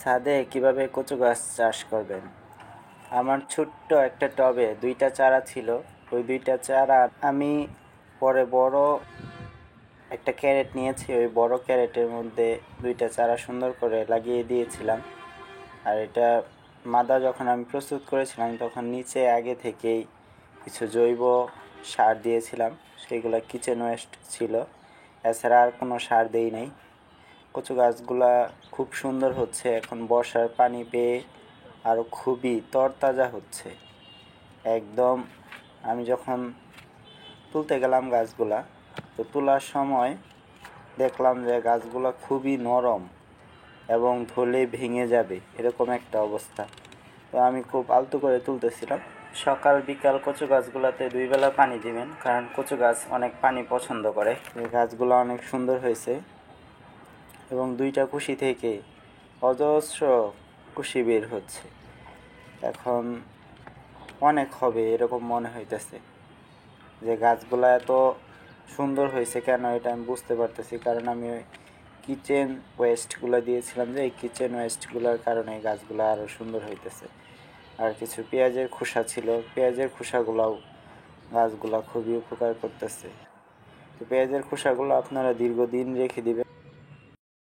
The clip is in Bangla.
ছাদে কিভাবে কচু গাছ চাষ করবেন। আমার ছোট্ট একটা টবে 2টা চারা ছিল। ওই 2টা চারা আমি পরে বড় একটা ক্যারেট নিয়েছি, ওই বড় ক্যারেটের মধ্যে 2টা চারা সুন্দর করে লাগিয়ে দিয়েছিলাম। আর এটা মাদা যখন আমি প্রস্তুত করেছিলাম তখন নিচে আগে থেকেই কিছু জৈব সার দিয়েছিলাম, সেগুলো কিচেন ওয়েস্ট ছিল, এছাড়া আর কোনো সার দেই নাই। কচু গাছগুলা খুব সুন্দর হচ্ছে, এখন বর্ষার পানি পেয়ে আরও খুবই তরতাজা হচ্ছে একদম। আমি যখন তুলতে গেলাম গাছগুলা, তো তোলার সময় দেখলাম যে গাছগুলা খুবই নরম এবং ধরলে ভেঙে যাবে এরকম একটা অবস্থা। তো আমি খুব আলতো করে তুলতেছিলাম। সকাল বিকাল কচু গাছগুলোতে 2 বেলা পানি দিবেন, কারণ কচু গাছ অনেক পানি পছন্দ করে। এই গাছগুলো অনেক সুন্দর হয়েছে এবং 2টা কুশি থেকে অজস্র কুশি বের হচ্ছে। এখন অনেক হবে এরকম মনে হইতেছে। যে গাছগুলো এত সুন্দর হয়েছে কেন, এটা আমি বুঝতে পারতেছি, কারণ আমি ওই কিচেন ওয়েস্টগুলো দিয়েছিলাম, যে এই কিচেন ওয়েস্টগুলোর কারণে গাছগুলো আরও সুন্দর হইতেছে। আর কিছু পেঁয়াজের খোসা ছিল, পেঁয়াজের খোসাগুলোও গাছগুলো খুবই উপকার করতেছে। তো পেঁয়াজের খোসাগুলো আপনারা দীর্ঘদিন রেখে দিবেন।